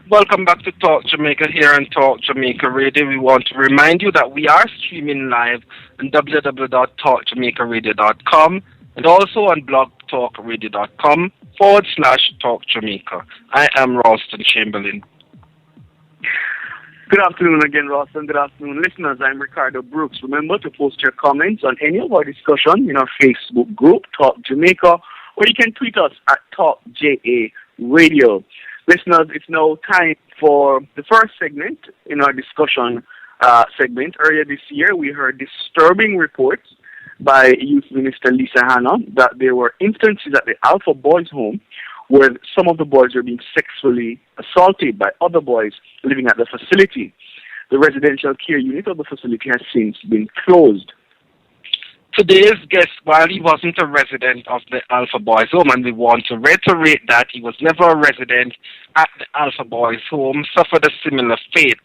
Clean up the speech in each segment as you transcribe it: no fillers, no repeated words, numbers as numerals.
Welcome back to Talk Jamaica here on Talk Jamaica Radio. We want to remind you that we are streaming live on www.talkjamaicaradio.com and also on blogtalkradio.com/Talk Jamaica. I am Ralston Chamberlain. Good afternoon again, Ross, and good afternoon, listeners. I'm Ricardo Brooks. Remember to post your comments on any of our discussion in our Facebook group, Talk Jamaica, or you can tweet us at Talk JA Radio. Listeners, it's now time for the first segment in our discussion segment. Earlier this year, we heard disturbing reports by Youth Minister Lisa Hanna that there were instances at the Alpha Boys Home where some of the boys were being sexually assaulted by other boys living at the facility. The residential care unit of the facility has since been closed. Today's guest, while he wasn't a resident of the Alpha Boys Home, and we want to reiterate that he was never a resident at the Alpha Boys Home, suffered a similar fate.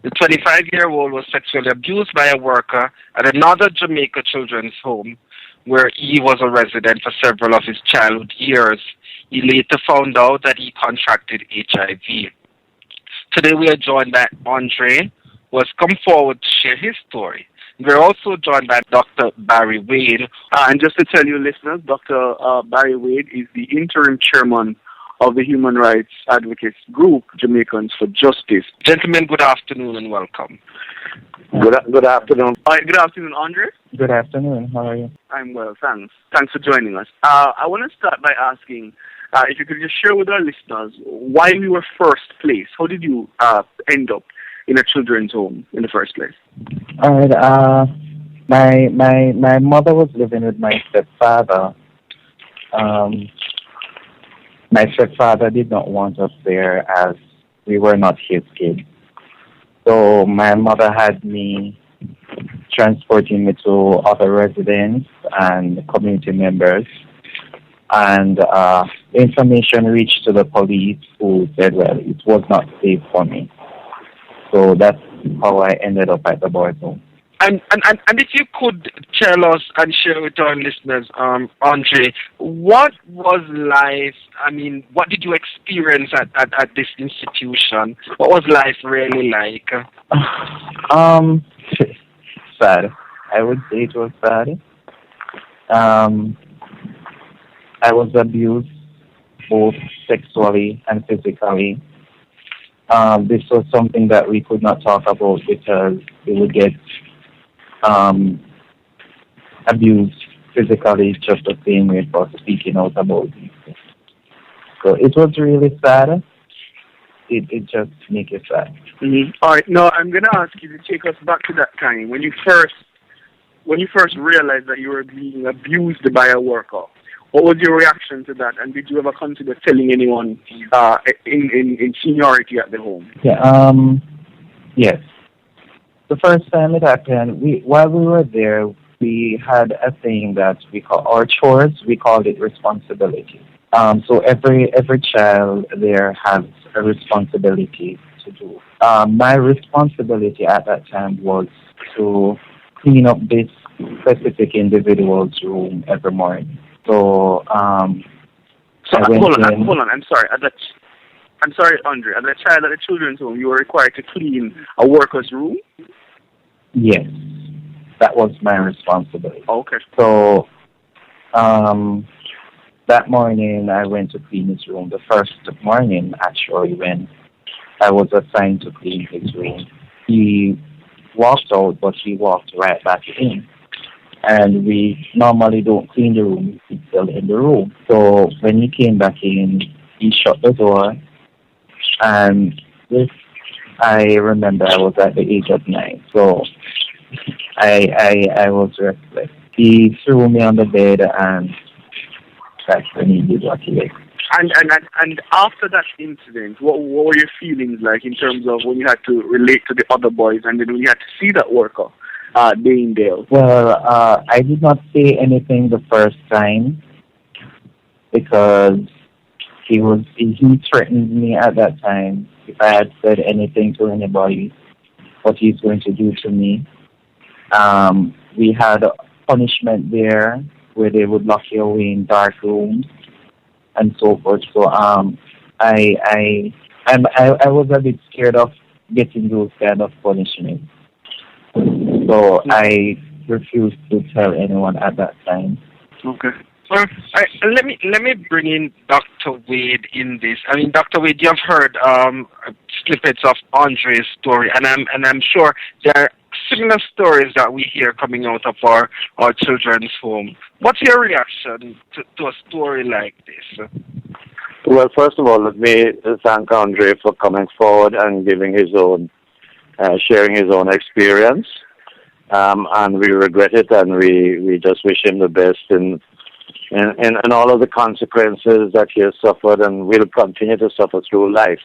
The 25-year-old was sexually abused by a worker at another Jamaica children's home, where he was a resident for several of his childhood years. He later found out that he contracted HIV. Today we are joined by Andre, who has come forward to share his story. We're also joined by Dr. Barry Wade. And just to tell you, listeners, Dr. Barry Wade is the interim chairman of the human rights advocates group, Jamaicans for Justice. Gentlemen, good afternoon and welcome. Good afternoon. Good afternoon, Andre. Good afternoon. How are you? I'm well, thanks. Thanks for joining us. I want to start by asking if you could just share with our listeners why you were first placed. How did you end up in a children's home in the first place? All right. My mother was living with my stepfather. My stepfather did not want us there as we were not his kids. So my mother had me transporting me to other residents and community members. And information reached to the police, who said, well, it was not safe for me. So that's how I ended up at the boys' home. And if you could tell us and share with our listeners, Andre, what was life, what did you experience at this institution? What was life really like? Sad. I would say it was sad. I was abused both sexually and physically. This was something that we could not talk about because we would get abused physically just the same way for speaking out about these things. So it was really sad. It just makes it sad. Mm-hmm. All right. Now I'm going to ask you to take us back to that time when you first realized that you were being abused by a worker. What was your reaction to that, and did you ever consider telling anyone in seniority at the home? Yeah. Yes. The first time it happened, while we were there, we had a thing that we call our chores. We called it responsibility. So every child there has a responsibility to do. My responsibility at that time was to clean up this specific individual's room every morning. So, hold on. I'm sorry. I'm sorry, Andre. As a child at the children's home, you were required to clean a worker's room? Yes, that was my responsibility. Okay. So, that morning I went to clean his room. The first morning, actually, when I was assigned to clean his room, he walked out, but he walked right back in. And we normally don't clean the room, he's still in the room. So when he came back in, he shut the door. And this, I remember I was at the age of 9. So I was restless. He threw me on the bed, and that's when he did what he did. And after that incident, what were your feelings like in terms of when you had to relate to the other boys and then when you had to see that worker? Dale? Well, I did not say anything the first time because he threatened me at that time if I had said anything to anybody, what he's going to do to me. We had punishment there where they would lock you away in dark rooms and so forth. So I I was a bit scared of getting those kind of punishments. So I refused to tell anyone at that time. Okay. Well, let me bring in Dr. Wade in this. I mean, Dr. Wade, you have heard snippets of Andre's story, and I'm sure there are similar stories that we hear coming out of our children's home. What's your reaction to a story like this? Well, first of all, let me thank Andre for coming forward and giving his own, sharing his own experience. And we regret it, and we just wish him the best in all of the consequences that he has suffered and will continue to suffer through life.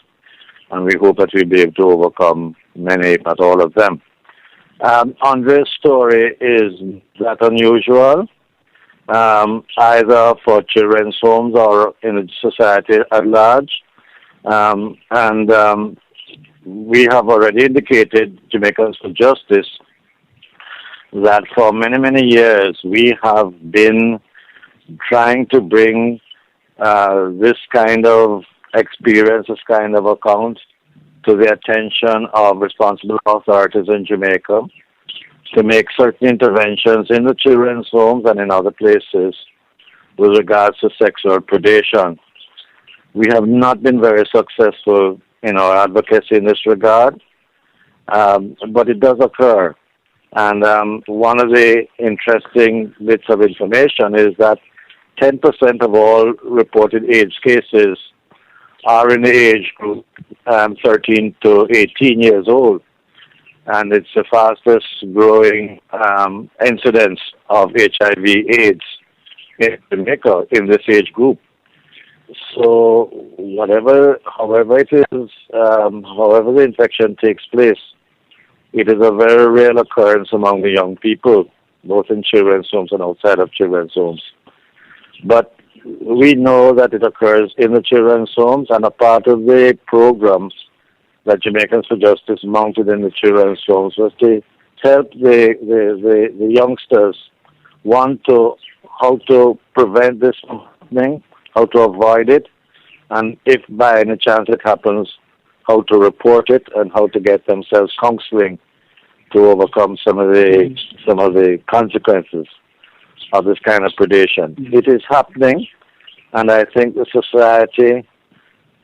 And we hope that we'll be able to overcome many, if not all of them. Andre's story is that unusual, either for children's homes or in the society at large. We have already indicated, Jamaicans for Justice, that for many, many years we have been trying to bring this kind of experience, this kind of account to the attention of responsible authorities in Jamaica to make certain interventions in the children's homes and in other places with regards to sexual predation. We have not been very successful in our advocacy in this regard, but it does occur. And one of the interesting bits of information is that 10% of all reported AIDS cases are in the age group 13 to 18 years old. And it's the fastest growing incidence of HIV/AIDS in Jamaica in this age group. So however it is, however the infection takes place, it is a very real occurrence among the young people, both in children's homes and outside of children's homes. But we know that it occurs in the children's homes, and a part of the programs that Jamaicans for Justice mounted in the children's homes was to help the youngsters, how to prevent this from happening, how to avoid it, and if by any chance it happens, how to report it and how to get themselves counseling to overcome some of the consequences of this kind of predation. It is happening, and I think the society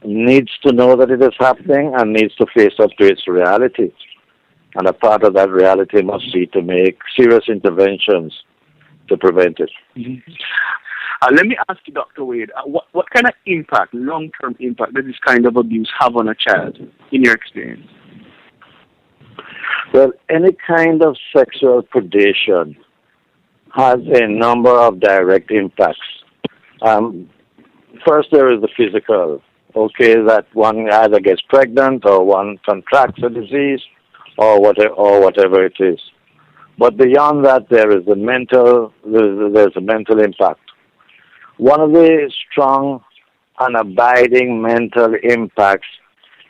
needs to know that it is happening and needs to face up to its reality. And a part of that reality must be to make serious interventions to prevent it. Let me ask you, Dr. Wade, what kind of impact, long-term impact, does this kind of abuse have on a child, in your experience? Well, any kind of sexual predation has a number of direct impacts. First, there is the physical. Okay, that one either gets pregnant or one contracts a disease or whatever it is. But beyond that, there's a mental impact. One of the strong and abiding mental impacts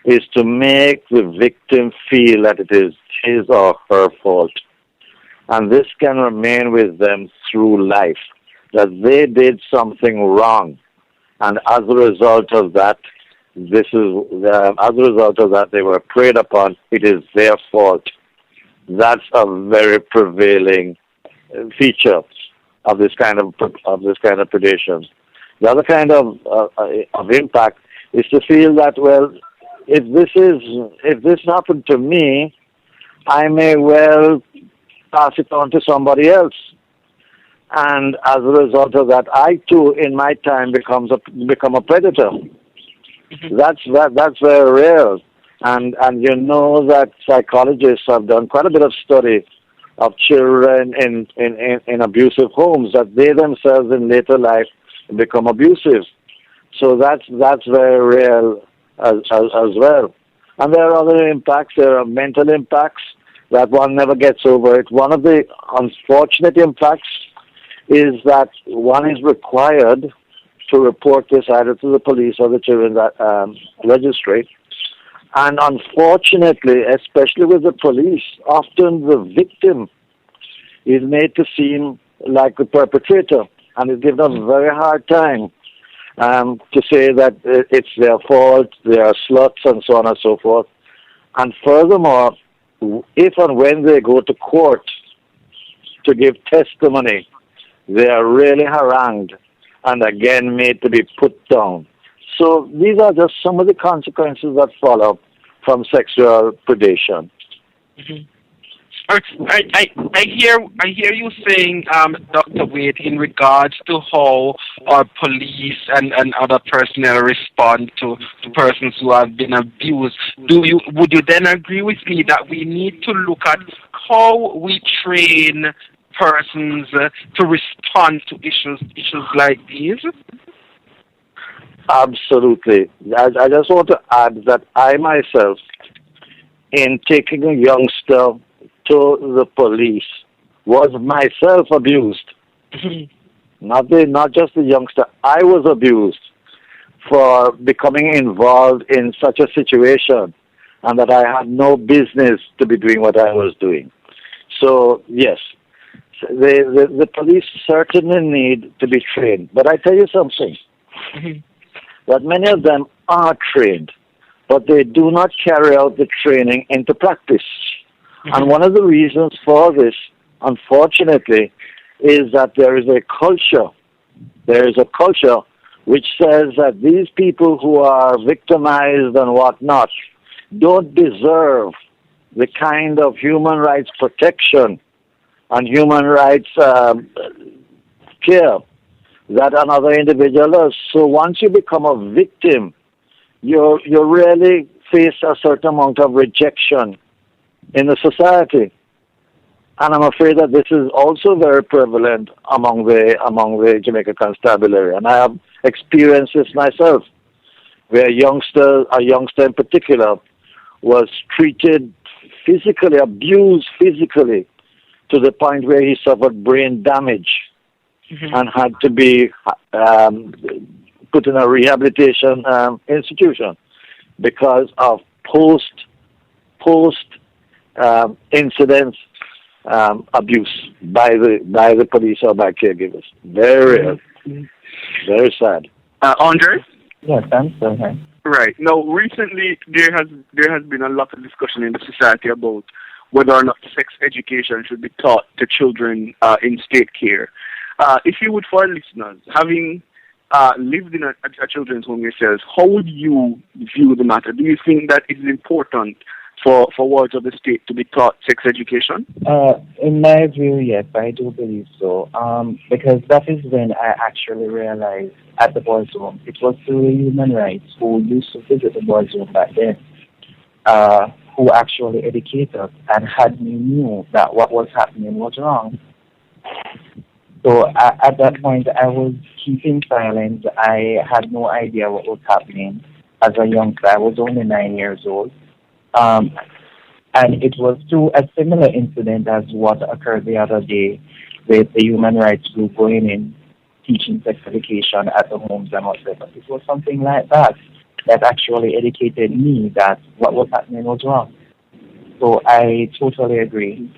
is to make the victim feel that it is his or her fault. And this can remain with them through life, that they did something wrong. And as a result of that, they were preyed upon. It is their fault. That's a very prevailing feature of this kind of predation. The other kind of impact is to feel that, well, if this happened to me, I may well pass it on to somebody else. And as a result of that, I too, in my time, become a predator. That's very real. And you know that psychologists have done quite a bit of study of children in abusive homes, that they themselves in later life become abusive. So that's very real as well. And there are other impacts. There are mental impacts that one never gets over it. One of the unfortunate impacts is that one is required to report this either to the police or the children's registry. And unfortunately, especially with the police, often the victim is made to seem like the perpetrator and is given a very hard time. to say that it's their fault, they are sluts, and so on and so forth. And furthermore, if and when they go to court to give testimony, they are really harangued and again made to be put down. So these are just some of the consequences that follow from sexual predation. Mm-hmm. I hear you saying, Dr. Wade, in regards to how our police and other personnel respond to persons who have been abused. Would you then agree with me that we need to look at how we train persons to respond to issues like these? Absolutely. I just want to add that I myself, in taking a youngster to the police, was myself abused. Not just the youngster. I was abused for becoming involved in such a situation, and that I had no business to be doing what I was doing. So yes, the police certainly need to be trained. But I tell you something, that many of them are trained, but they do not carry out the training into practice. And one of the reasons for this, unfortunately, is that there is a culture. There is a culture which says that these people who are victimized and whatnot don't deserve the kind of human rights protection and human rights care that another individual does. So once you become a victim, you really face a certain amount of rejection in the society. And I'm afraid that this is also very prevalent among the Jamaican constabulary. And I have experienced this myself, where a youngster in particular, was treated physically, abused physically, to the point where he suffered brain damage and had to be put in a rehabilitation institution because of post incident abuse by the police or by caregivers. Very sad. Andre? Yes, I'm still here. Right. Now, recently there has been a lot of discussion in the society about whether or not sex education should be taught to children in state care. If you would, for our listeners, having lived in a children's home yourselves, how would you view the matter? Do you think that it is important for wards of the state to be taught sex education? In my view, yes, I do believe so. Because that is when I actually realized at the boys' home, it was through human rights who used to visit the boys' home back then, who actually educated us and had me knew that what was happening was wrong. So at that point, I was keeping silent. I had no idea what was happening as a youngster. I was only 9 years old. And it was through a similar incident as what occurred the other day with the human rights group going in, teaching sex education at the homes and whatever. It was something like that actually educated me that what was happening was wrong. So I totally agree.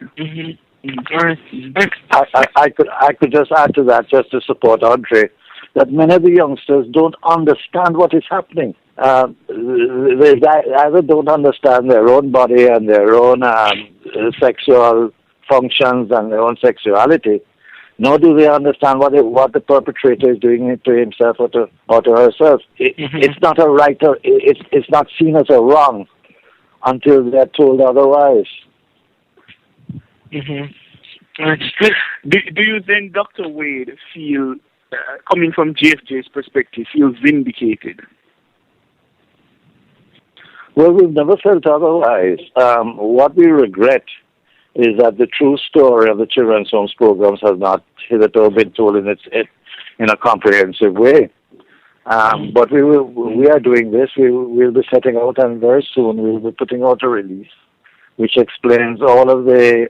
I could just add to that, just to support Andre, that many of the youngsters don't understand what is happening. They either don't understand their own body and their own sexual functions and their own sexuality, nor do they understand what the perpetrator is doing to himself or to herself. It's not a right, it's not seen as a wrong until they're told otherwise. Do you then, Dr. Wade, feel, coming from JFJ's perspective, feel vindicated? Well, we've never felt otherwise. What we regret is that the true story of the children's homes programs has not hitherto been told in a comprehensive way. But we are doing this. We'll be setting out, and very soon we'll be putting out a release which explains all of the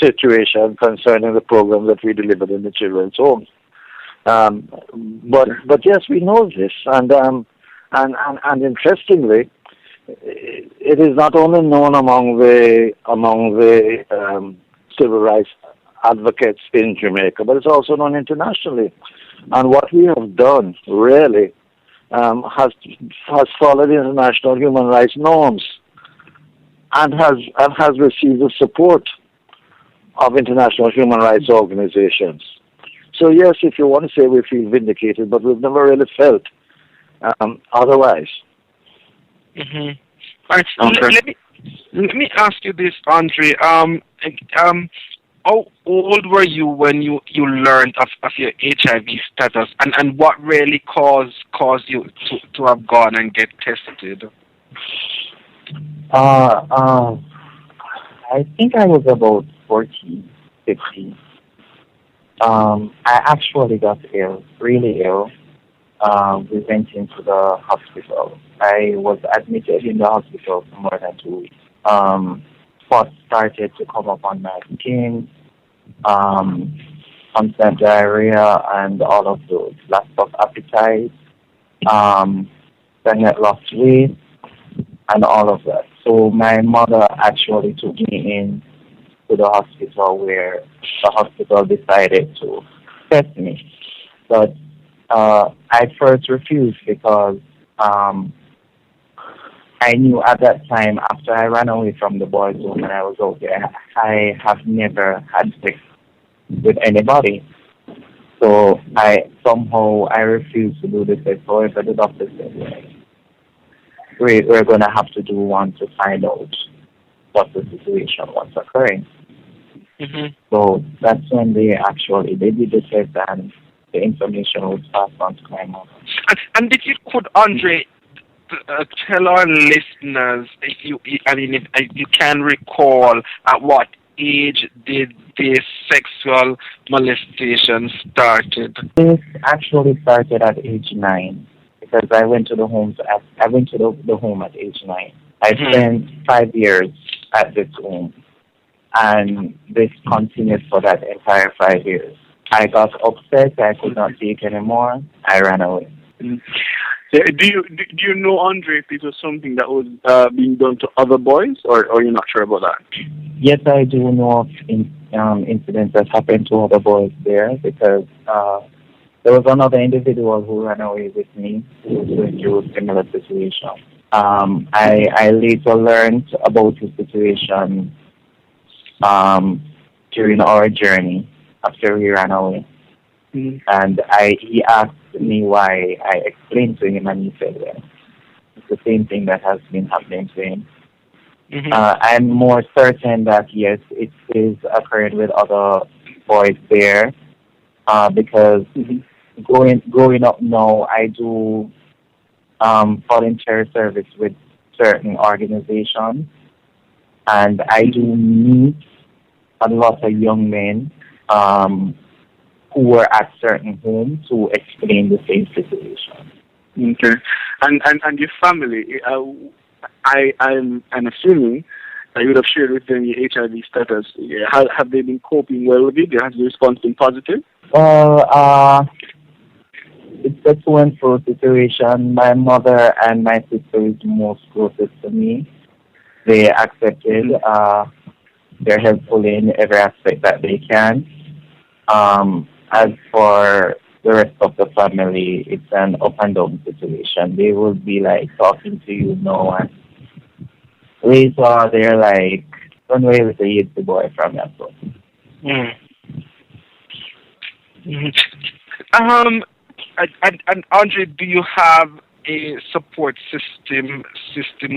situation concerning the program that we delivered in the children's homes. But yes, we know this, and interestingly, it is not only known among the civil rights advocates in Jamaica, but it's also known internationally. And what we have done, really, has followed international human rights norms and has received the support of international human rights organizations. So yes, if you want to say we feel vindicated, but we've never really felt otherwise. Mm-hmm. All right. Okay. Let me ask you this, Andre. How old were you when you learned of your HIV status, and what really caused you to have gone and get tested? I think I was about 14, 15. I actually got ill, really ill. We went into the hospital. I was admitted in the hospital for more than 2 weeks. Spots started to come up on my skin, constant diarrhea and all of those, loss of appetite, then I lost weight and all of that. So my mother actually took me in to the hospital where the hospital decided to test me. But I first refused because I knew at that time, after I ran away from the boys' home and I was out there, I have never had sex with anybody. So I refused to do the test. However, the doctor said, we're going to have to do one to find out what the situation was occurring. Mm-hmm. So that's when they did the test and the information was passed on to my mother. And could Andre tell our listeners, if you can recall, at what age did this sexual molestation started? This actually started at age 9 because I went to the home at age 9. I spent 5 years at this home, and this continued for that entire 5 years. I got upset. I could not take anymore. I ran away. Mm. Do you know, Andre, if it was something that was being done to other boys, or you're not sure about that? Yes, I do know of incidents that happened to other boys there because there was another individual who ran away with me who was going through a similar situation. I later learned about his situation during our journey after he ran away. Mm-hmm. And he asked me why. I explained to him, and he said, well, it's the same thing that has been happening to him. Mm-hmm. I'm more certain that, yes, it is occurring with other boys there because growing up now, I do volunteer service with certain organizations, and I do meet a lot of young men who were at certain homes to explain the same situation. Okay. And your family, I'm assuming that you would have shared with them your HIV status. Have they been coping well with it? Has the response been positive? Well, it's a to and fro situation. My mother and my sister is most closest to me. They accepted. They're helpful in every aspect that they can. As for the rest of the family, it's an up and down situation. They will be like talking to you now, and later they're like, don't worry with the AIDS boy from that one. And Andre, do you have a support system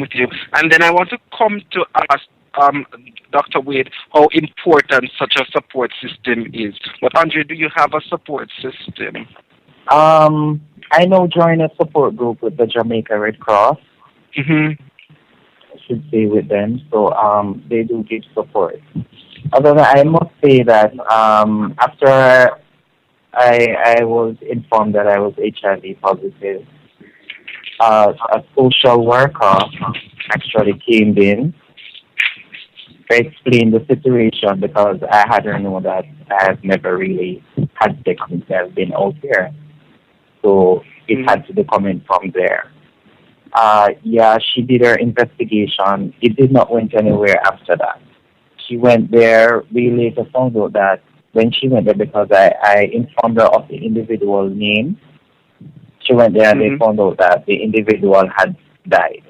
with you? And then I want to come to ask Dr. Wade how important such a support system is. But Andre, do you have a support system? I know join a support group with the Jamaican Red Cross. I should say with them. So they do give support. Although I must say that after I was informed that I was HIV positive, a social worker actually came in to explain the situation because I hadn't known that I have never really had sex since I've been out here. So it had to be coming from there. She did her investigation. It did not went anywhere after that. She went there. We later found out that when she went there, because I informed her of the individual name, she went there and they found out that the individual had died.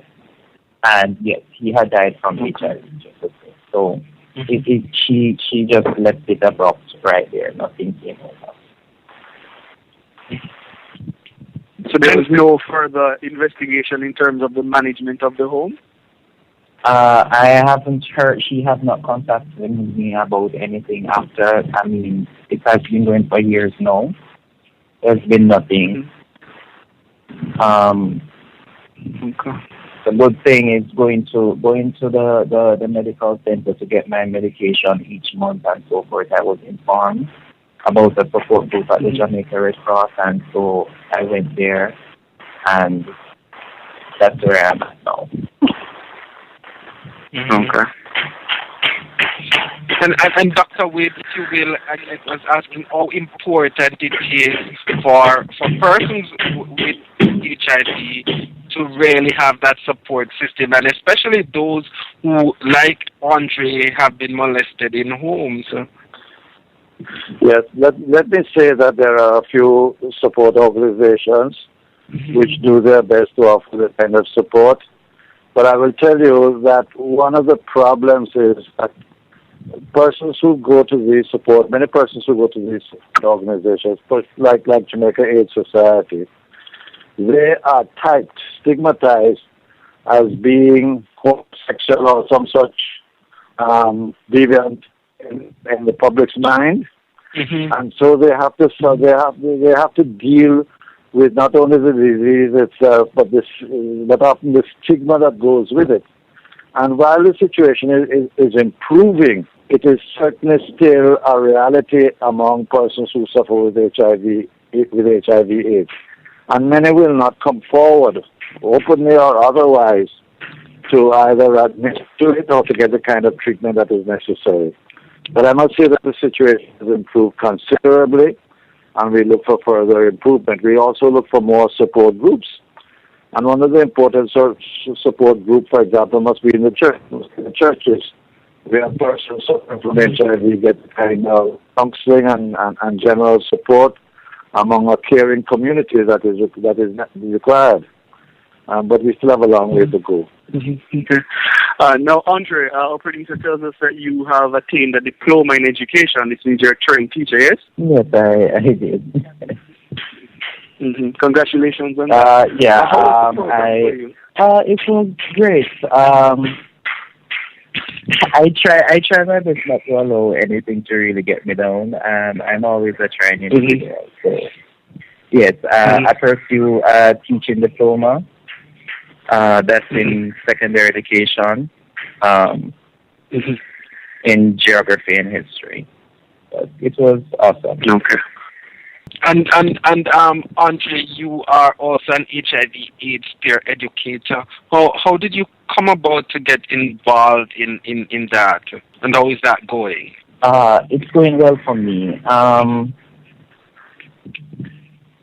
And yes, he had died from HIV. So she just left it abrupt right there. Nothing came over. So there was no further investigation in terms of the management of the home? I haven't heard. She has not contacted me about anything after. I mean, it has been going for years now. There's been nothing. Okay. The good thing is going to the medical center to get my medication each month and so forth. I was informed about the support group at the Jamaican Red Cross, and so I went there, and that's where I'm at now. Okay. And Dr. Wade, if you will, I was asking how important it is for persons with HIV to really have that support system, and especially those who, like Andre, have been molested in homes. Yes, let me say that there are a few support organizations which do their best to offer the kind of support. But I will tell you that one of the problems is that persons who go to these support, many persons who go to these organizations, like Jamaica AIDS Society, they are typed, stigmatized as being homosexual or some such deviant in the public's mind, and so they have to deal with not only the disease itself, but often the stigma that goes with it. And while the situation is improving, it is certainly still a reality among persons who suffer with HIV/AIDS. And many will not come forward, openly or otherwise, to either admit to it or to get the kind of treatment that is necessary. But I must say that the situation has improved considerably, and we look for further improvement. We also look for more support groups. And one of the important support groups, for example, must be in the churches, where persons suffering from HIV get the kind of counseling and general support among a caring community that is required. But we still have a long way to go. Okay. Now, Andre, our producer tells us that you have attained a diploma in education. This means you're a trained teacher, yes? Yes, I did. Congratulations on that. It was great. I try my best not to allow anything to really get me down. I'm always a trying individual. So yes, I pursue a teaching diploma. That's in secondary education, in geography and history. But it was awesome. Okay. And Andre, you are also an HIV/AIDS peer educator. How did you come about to get involved in that, and how is that going? It's going well for me.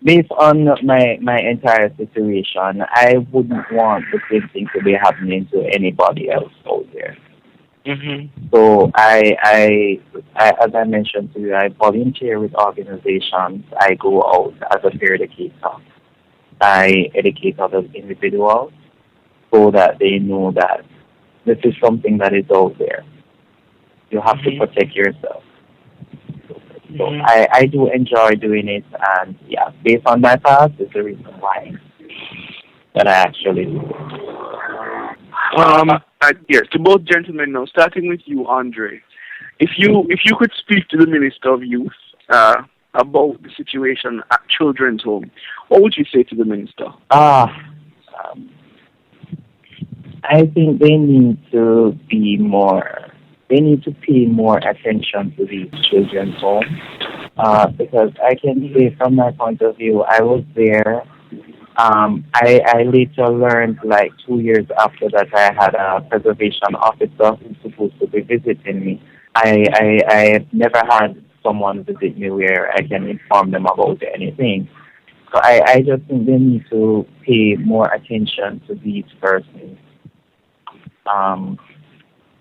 Based on my entire situation, I wouldn't want the same thing to be happening to anybody else out there. So I, as I mentioned to you, I volunteer with organizations. I go out as a peer educator. I educate other individuals so that they know that this is something that is out there. You have to protect yourself. So I do enjoy doing it, and yeah, based on my past, is the reason why that I actually do it. Yes, to both gentlemen now, starting with you, Andre. If you could speak to the Minister of Youth about the situation at Children's Home, what would you say to the Minister? I think they need to be more. They need to pay more attention to these children's homes, because I can say from my point of view, I was there. I later learned, like 2 years after that, I had a preservation officer who's supposed to be visiting me. I never had someone visit me where I can inform them about anything. So I just think they need to pay more attention to these persons.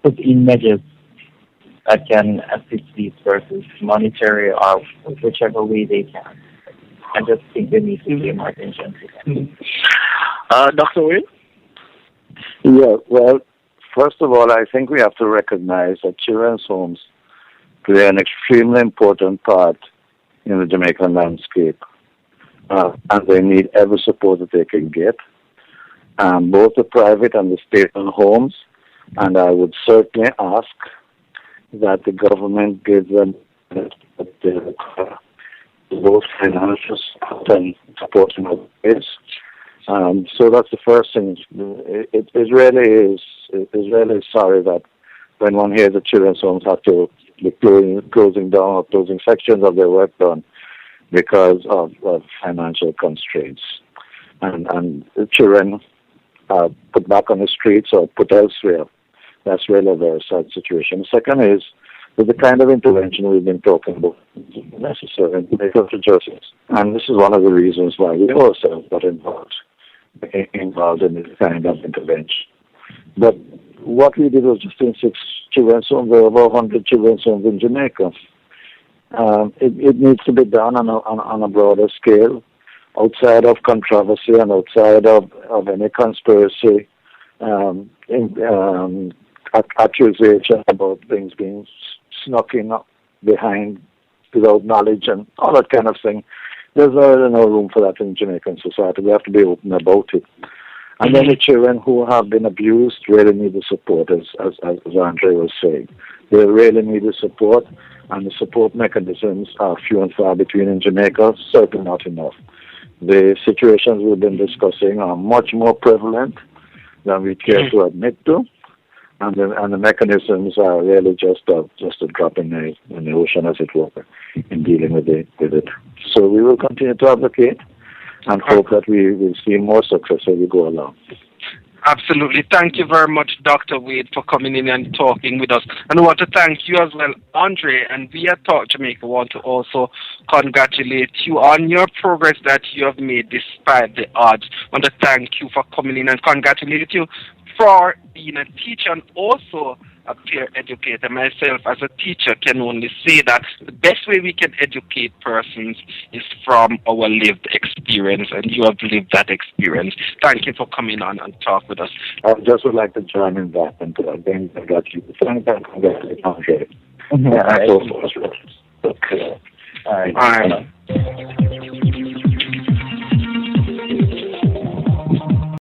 Put in measures that can assist these persons monetary or whichever way they can. I just think they need to pay more attention to that. Dr. Wade? Yeah, well, first of all, I think we have to recognize that children's homes play an extremely important part in the Jamaican landscape, and they need every support that they can get, both the private and the state-owned homes. And I would certainly ask that the government give them both financial support and support in other ways. So that's the first thing. It really sorry that when one hears the children's homes have to be closing down or closing sections of their work done because of financial constraints. And the children are put back on the streets or put elsewhere. That's really a very sad situation. The second is that the kind of intervention we've been talking about is necessary to make up to justice. And this is one of the reasons why we also got involved in this kind of intervention. But what we did was just in 6 children's homes. There are over 100 children's homes in Jamaica. It needs to be done on a broader scale, outside of controversy and outside of any conspiracy, accusation about things being snuck in behind without knowledge and all that kind of thing. There's no room for that in Jamaican society. We have to be open about it. And then the children who have been abused really need the support, as Andre was saying. They really need the support, and the support mechanisms are few and far between in Jamaica, certainly not enough. The situations we've been discussing are much more prevalent than we care to admit to, and the mechanisms are really just a drop in the ocean, as it were, in dealing with it. So we will continue to advocate and hope that we will see more success as we go along. Absolutely. Thank you very much, Dr. Wade, for coming in and talking with us. And I want to thank you as well, Andre, and we at Talk Jamaica want to also congratulate you on your progress that you have made despite the odds. I want to thank you for coming in and congratulate you for being a teacher and also a peer educator. Myself, as a teacher, can only say that the best way we can educate persons is from our lived experience, and you have lived that experience. Thank you for coming on and talk with us. I just would like to join in that and to again congratulate Andre. Yeah, Okay. all right.